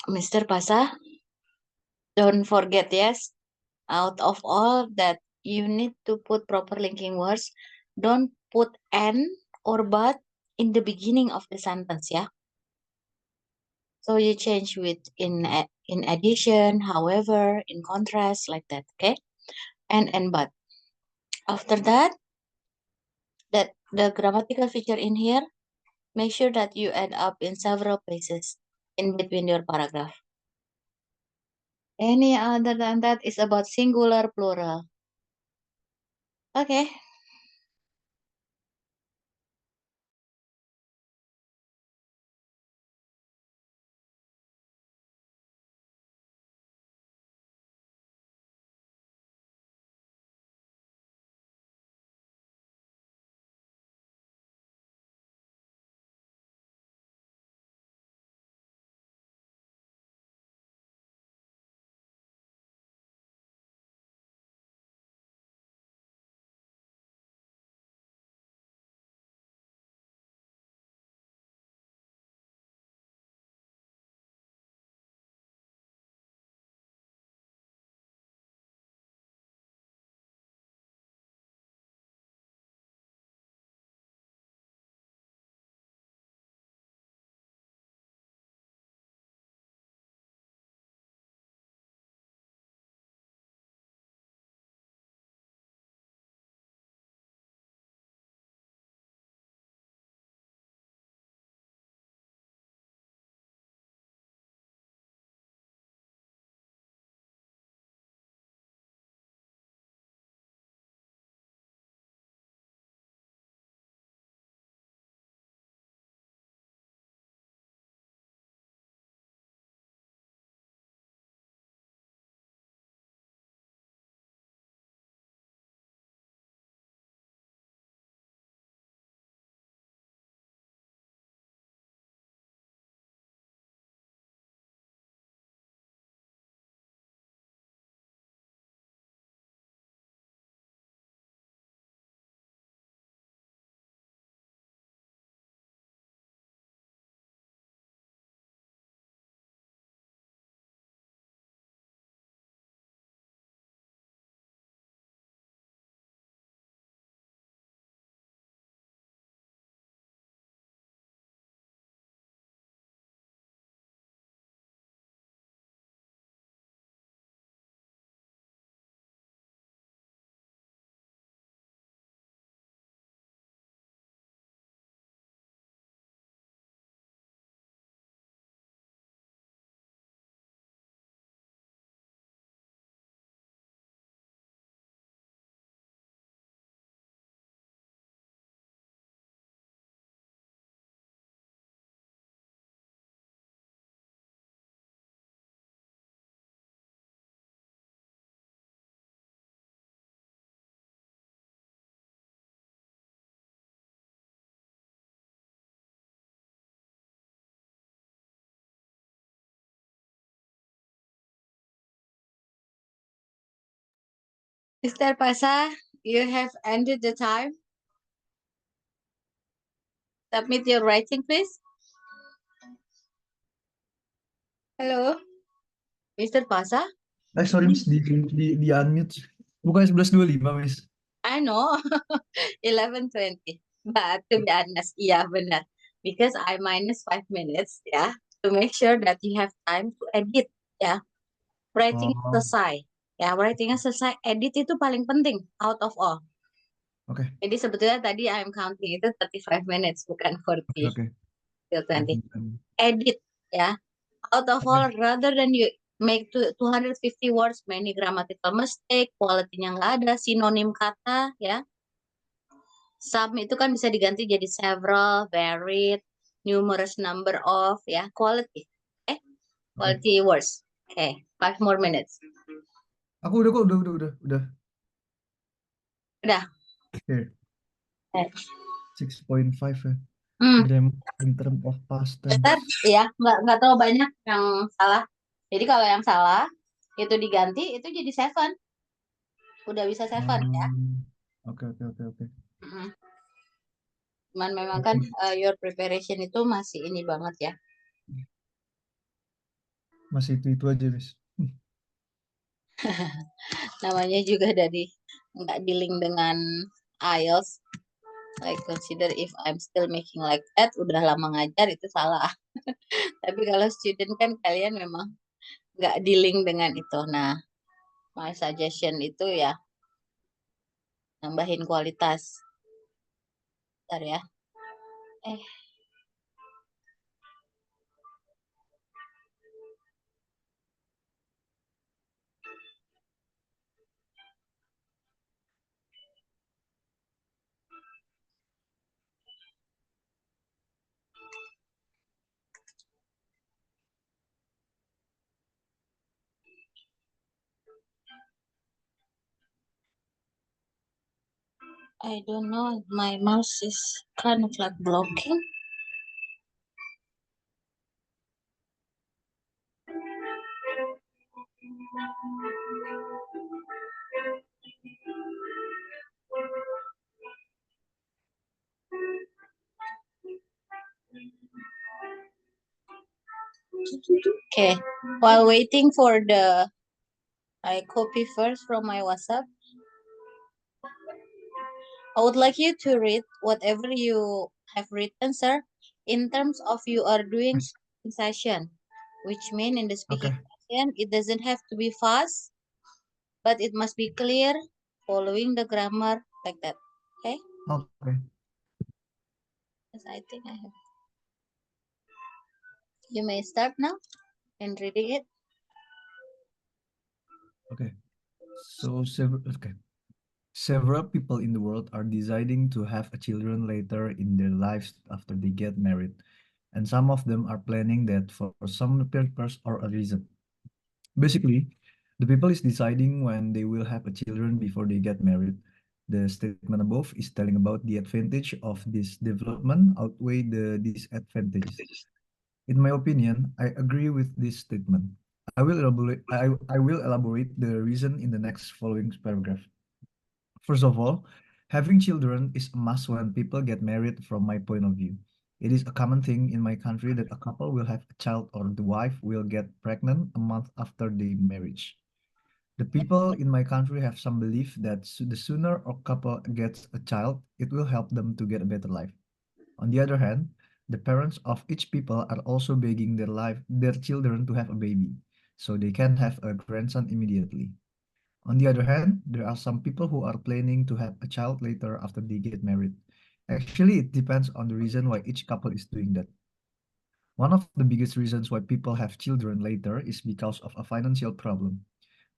Mr. Pasah, don't forget, yes, out of all that you need to put proper linking words, don't put and or but in the beginning of the sentence, yeah. So you change with in addition, however, in contrast, like that, okay? And but. After that, the grammatical feature in here, make sure that you end up in several places in between your paragraph. Any other than that is about singular, plural. Okay. Mr. Pasah, you have ended the time. Submit your writing, please. Hello, Mr. Pasah. Sorry Miss, di unmute. Bukan 11.25 Miss. I know, 11:20. But to be honest, yeah, benar. Because I minus 5 minutes, ya, to make sure that you have time to edit, ya. Writing Oh, selesai, ya, writingnya selesai. Edit itu paling penting, out of all. oke. Jadi sebetulnya tadi I'm counting itu 35 minutes, bukan 40 Oke. till 20. Oke. Edit, ya. Out of all, rather than you make 250 words, many grammatical mistake, quality-nya nggak ada, sinonim kata, ya. Some itu kan bisa diganti jadi several, varied, numerous number of, ya, quality. Quality words. Okay, 5 more minutes. Aku udah kok, udah. Udah. Oke. Eh. 6.5 ya. Grammar in term of past tense. Better, ya, nggak terlalu banyak yang salah. Jadi kalau yang salah itu diganti, itu jadi 7. Udah bisa 7 ya. Oke. Mm-mm. Cuman memang kan your preparation itu masih ini banget ya. Masih itu aja, Miss. Namanya juga dari nggak dealing dengan IELTS. Like consider if I'm still making like that, udah lama ngajar itu salah. Tapi kalau student kan kalian memang nggak dealing dengan itu. Nah, my suggestion itu ya nambahin kualitas. Bentar ya. Eh, I don't know. My mouse is kind of like blocking. Okay. While waiting for the, I copy first from my WhatsApp. I would like you to read whatever you have written, sir, in terms of you are doing Miss. speaking session, which mean in the speaking Oke, session, it doesn't have to be fast, but it must be clear, following the grammar like that. Okay? oke, Yes, I think I have. You may start now and reading it. oke. Several people in the world are deciding to have a children later in their lives after they get married, and some of them are planning that for some purpose or a reason. Basically, the people is deciding when they will have a children before they get married. The statement above is telling about the advantage of this development outweigh the disadvantages. In my opinion, I agree with this statement. I will elaborate the reason in the next following paragraph. First of all, having children is a must when people get married from my point of view. It is a common thing in my country that a couple will have a child or the wife will get pregnant a month after the marriage. The people in my country have some belief that the sooner a couple gets a child, it will help them to get a better life. On the other hand, the parents of each people are also begging their children to have a baby, so they can have a grandson immediately. On the other hand, there are some people who are planning to have a child later after they get married. Actually, it depends on the reason why each couple is doing that. One of the biggest reasons why people have children later is because of a financial problem.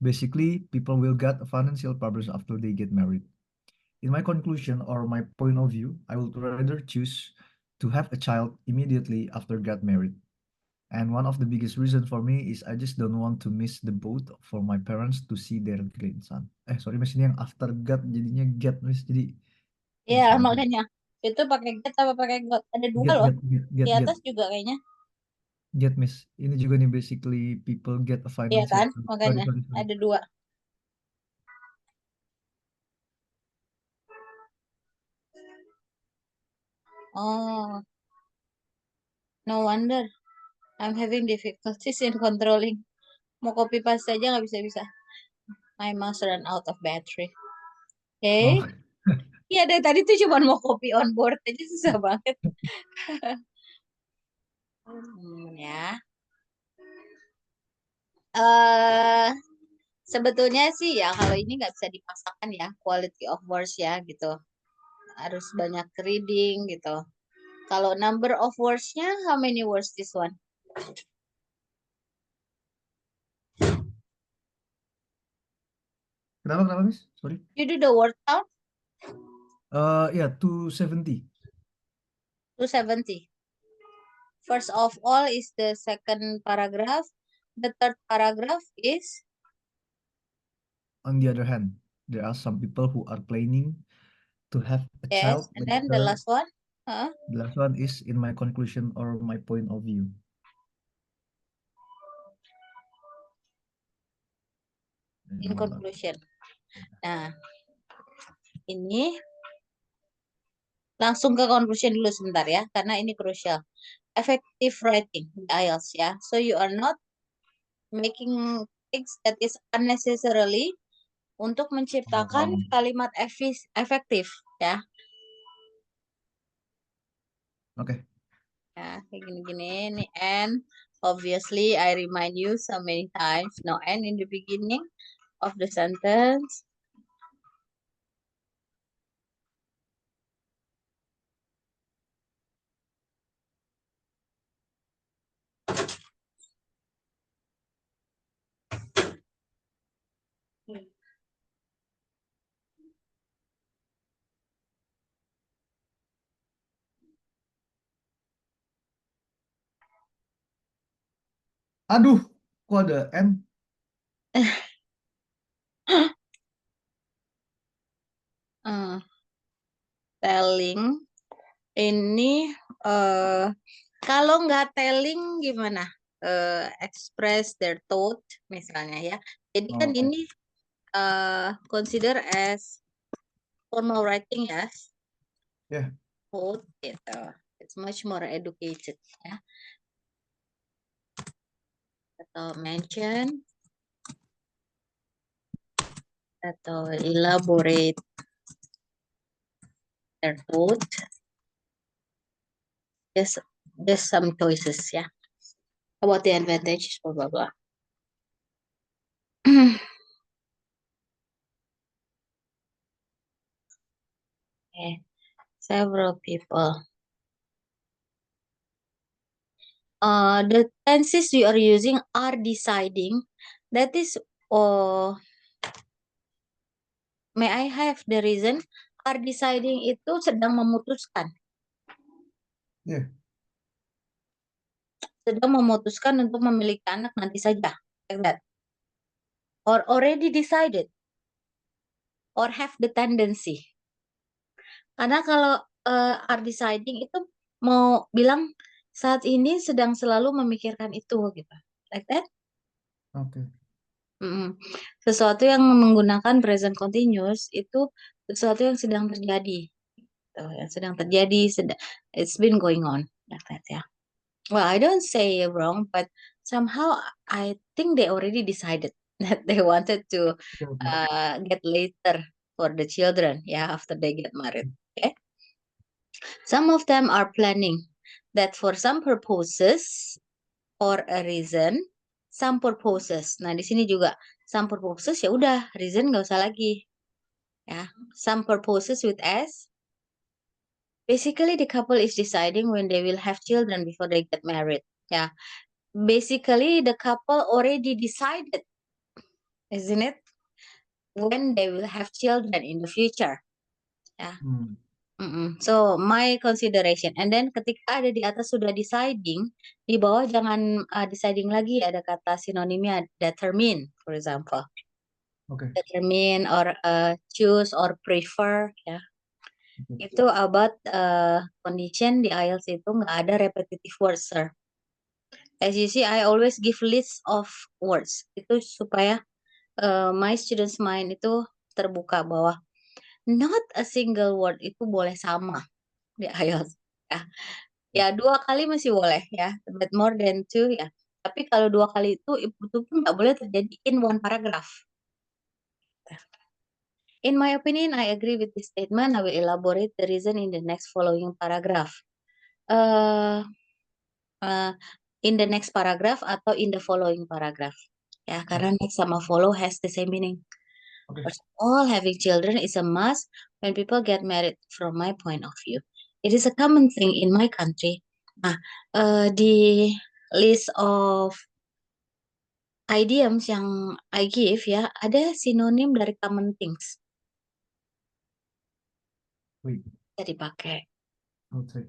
Basically, people will get financial problems after they get married. In my conclusion or my point of view, I would rather choose to have a child immediately after get married. And one of the biggest reason for me is I just don't want to miss the boat for my parents to see their grandson. Sorry Miss, ini yang after God jadinya get Miss. Jadi, Ya, aduh salah. makanya itu pakai get apa pakai got? Ada dua Get, loh. get, get, Di get, get, atas juga kayaknya. get Miss. Ini juga nih basically people get a Iya financial. kan? Sorry, Makanya sorry, sorry. ada dua. Oh, no wonder I'm having difficulties in controlling. Mau copy paste aja nggak bisa-bisa. My mouse run out of battery. Oke. Oh, Iya, dari tadi tuh cuma mau copy on board aja susah banget. Ya. eh Sebetulnya sih ya kalau ini nggak bisa dipaksakan ya quality of words ya gitu. Harus banyak reading gitu. Kalau number of words-nya, how many words this one? kenapa Miss? Sorry. You do the word count, Yeah, 270. 270. First of all is the second paragraph. The third paragraph is, On the other hand, there are some people who are planning to have a yes. child And then the later. last one, huh? The last one is in my conclusion or my point of view. In conclusion. Nah, ini langsung ke conclusion dulu sebentar ya, karena ini crucial. Effective writing, IELTS ya. So you are not making things that is unnecessarily untuk menciptakan kalimat efektif ya. Oke. Ya, kayak gini-gini nih. And obviously I remind you so many times no and in the beginning of the sentence. Aduh, kok ada N? Telling ini kalau nggak telling gimana? Express their thought misalnya ya. Jadi kan Oke. ini consider as formal writing ya. Ya. Thought gitu. It's much more educated ya. Atau mention atau elaborate their thought. Just some choices ya. About the advantages, blah blah blah. Okay. Several people. The tenses you are using are deciding. That is, may I have the reason? Are deciding itu sedang memutuskan. Ya. Sedang memutuskan untuk memiliki anak nanti saja. Like that. Or already decided. Or have the tendency. Karena kalau are deciding itu mau bilang saat ini sedang selalu memikirkan itu gitu. Like that. Oke. Sesuatu yang menggunakan present continuous itu sesuatu yang sedang terjadi. Gitu, yang sedang terjadi, it's been going on. Like that ya. Well, I don't say wrong, but somehow I think they already decided that they wanted to Oke. get later for the children, yeah, after they get married. Okay. Some of them are planning that for some purposes or a reason, some purposes. Nah, di sini juga some purposes ya udah, reason nggak usah lagi. Ya, some purposes with S. Basically, the couple is deciding when they will have children before they get married. Yeah, basically the couple already decided, isn't it? When they will have children in the future. Ya. So my consideration, and then ketika ada di atas sudah deciding, di bawah jangan deciding lagi, ada kata sinonimnya determine, for example. Oke. Determine or choose or prefer, ya. Itu about condition di IELTS itu nggak ada repetitive words, sir. As you see, I always give list of words. Itu supaya my students mind itu terbuka bahwa not a single word itu boleh sama di IELTS. Ya, ya 2 kali masih boleh ya, but more than 2 ya. Tapi kalau 2 kali itu pun nggak boleh terjadi in one paragraph. In my opinion, I agree with this statement. I will elaborate the reason in the next following paragraph. In the next paragraph atau in the following paragraph. Ya, karena next sama follow has the same meaning. Oke. First of all, having children is a must when people get married from my point of view. It is a common thing in my country. Nah, di list of idioms yang I give ya, ada sinonim dari common things. Wait. Bisa dipakai. Okay.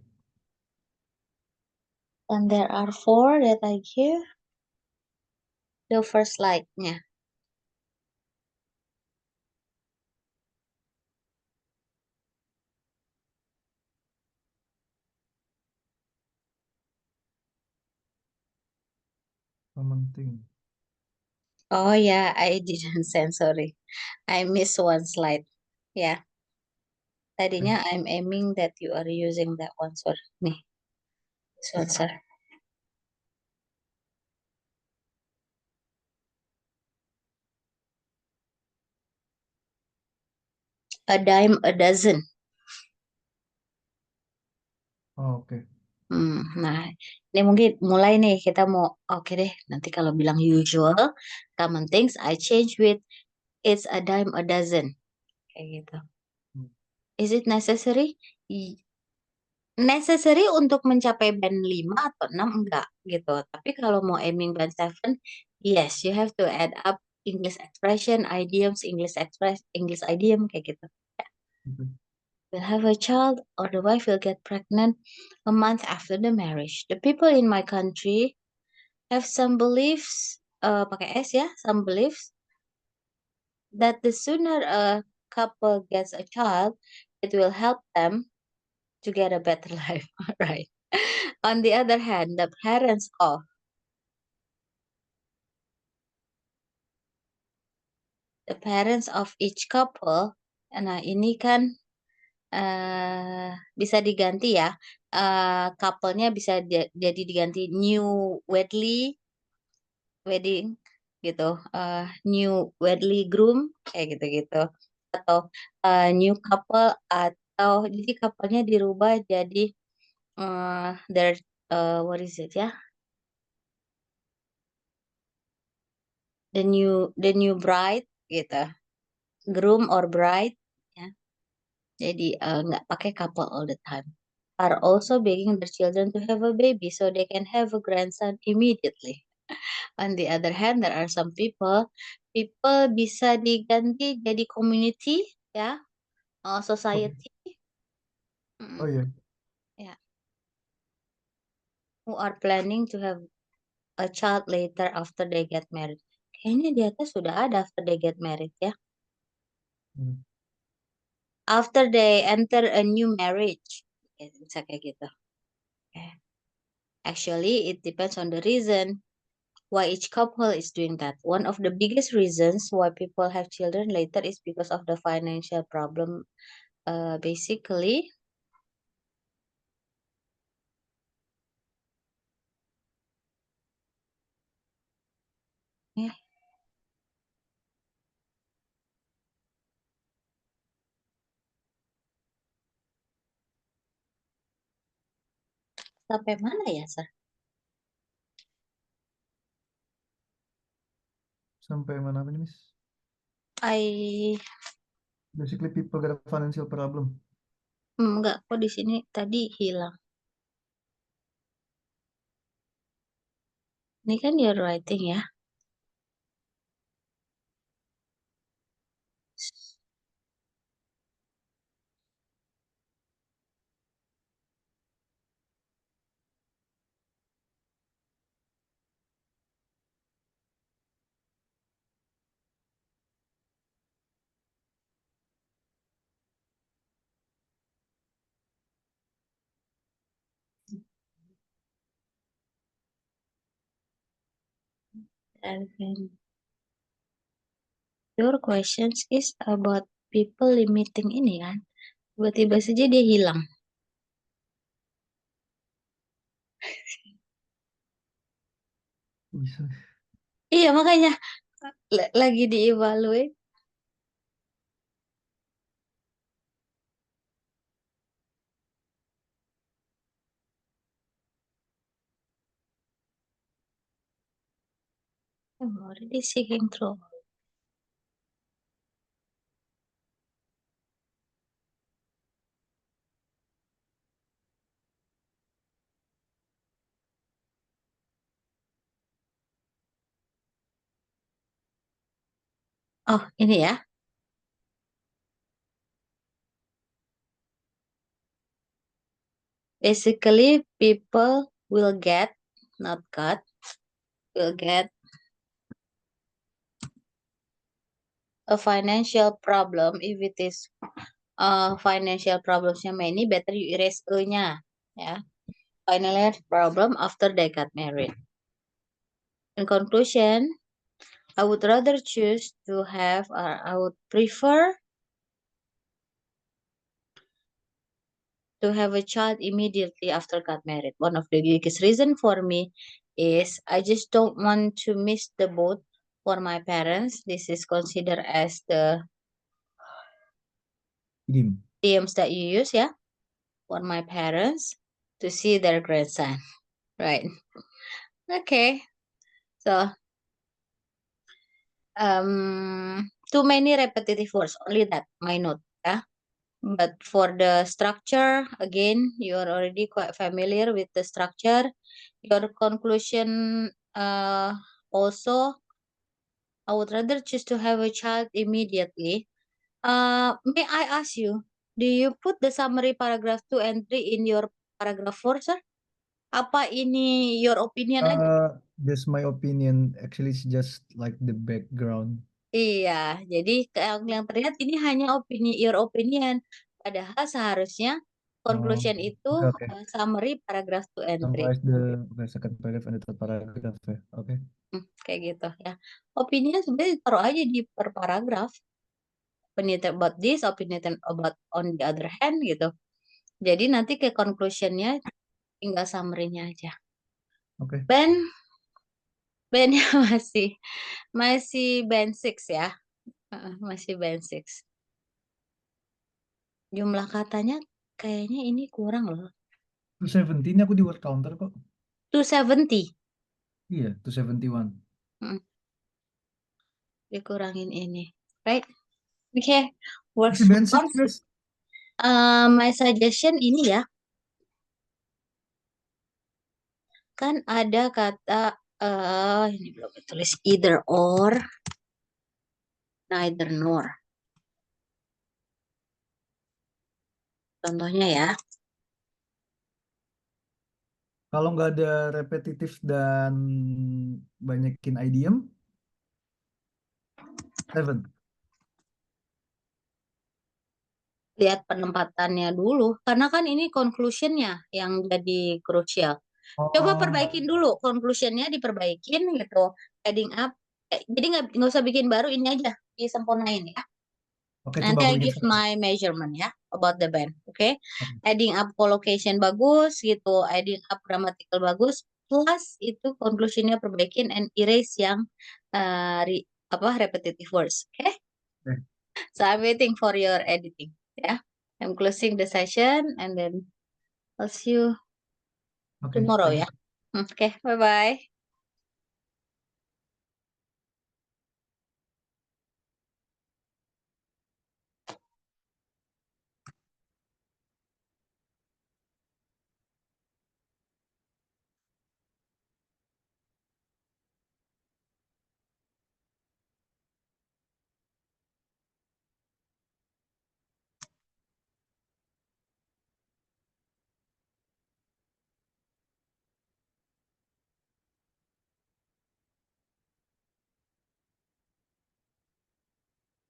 And there are 4 that I give. The first slide-nya. Common thing. Oh yeah, I didn't send, sorry. I missed one slide. Ya, tadinya I'm aiming that you are using that one, sorry. Nih, this one, sir. A dime a dozen. Oh, oke. Nah, ini mungkin mulai nih kita mau oke deh. Nanti kalau bilang usual, common things I change with it's a dime a dozen. Kayak gitu. Hmm. Is it necessary? Y- Necessary untuk mencapai band 5 atau 6 enggak gitu. Tapi kalau mau aiming band 7, yes, you have to add up English expression, idioms, English idiom kayak gitu. Oke. Will have a child or the wife will get pregnant a month after the marriage. The people in my country have some beliefs, pakai S ya, some beliefs that the sooner a couple gets a child, it will help them to get a better life. Right. On the other hand, the parents of each couple, nah ini kan bisa diganti ya. Couple-nya bisa jadi diganti new wedly wedding gitu, new wedly groom kayak gitu-gitu, atau new couple, atau jadi couple-nya dirubah jadi their what is it ya, the new bride gitu, groom or bride ya. Jadi nggak pakai couple all the time. Are also begging their children to have a baby so they can have a grandson immediately. On the other hand, there are some people bisa diganti jadi community ya, Oh, society, oh mm, iya. ya, who are planning to have a child later after they get married. Kayaknya di atas sudah ada after they get married ya. Hmm. After they enter a new marriage. Ya, bisa kayak gitu. Okay. Actually, it depends on the reason why each couple is doing that. One of the biggest reasons why people have children later is because of the financial problem. Basically, eh, sampai mana ya, Sir? Sampai mana ini, Miss? I Basically, people got a financial problem. enggak kok di sini tadi hilang. Ini kan dia writing ya. And then your questions is about people limiting ini kan. Tiba-tiba saja dia hilang. Bisa. Iya makanya lagi dievaluate. I'm already seeking through. Oh ini ya. Basically, people will get, not got, will get a financial problem if it is financial problemsnya many, better you erase E-nya. Ya. Financial problem after they got married. In conclusion, I would rather choose to have, or I would prefer to have a child immediately after got married. One of the biggest reason for me is I just don't want to miss the boat for my parents. This is considered as the Idiom. idioms that you use, yeah, for my parents to see their grandson, right? Okay, so too many repetitive words, only that my note, yeah. But for the structure, again, you are already quite familiar with the structure. Your conclusion, also, I would rather choose to have a child immediately. May I ask you, do you put the summary paragraph 2 and 3 in your paragraph 4, sir? Apa ini your opinion aja? Just my opinion. Actually, it's just like the background. Iya, jadi yang terlihat ini hanya your opinion. Padahal seharusnya Oh, conclusion itu okay, okay. summary paragraph 2 and 3. Summarize the second paragraph and the third paragraph. Okay. Kayak gitu ya. Opininya sebenarnya taruh aja di per paragraf. Opinionated about this, opinionated about on the other hand gitu. Jadi nanti ke conclusionnya tinggal summary-nya aja. Okay. Bandnya masih band 6 ya. Masih band 6. Jumlah katanya kayaknya ini kurang loh. 217 aku di word counter kok. 270. Iya, 271. Mm, Dikurangin ini. Right? Okay. Works Masih for band 6, us. Chris. My suggestion ini ya. Kan ada kata ini belum tulis either or, neither nor. Contohnya ya. Kalau nggak ada repetitif dan banyakin idiom, 7. Lihat penempatannya dulu. Karena kan ini conclusionnya yang jadi krusial. Coba Oh, perbaikin dulu. Conclusionnya diperbaikin gitu. Adding up. Jadi nggak usah bikin baru, ini aja. Disempurnain ya. oke, coba Nanti aku I bikin give satu. my measurement ya. About the band. Oke. Oke. Adding up collocation bagus gitu. Adding up grammatical bagus. Plus itu conclusionnya perbaikin and erase yang repetitive words. Oke. Oke. So I'm waiting for your editing. Yeah. I'm closing the session and then I'll see you Oke, tomorrow thank ya. you. Oke, bye-bye.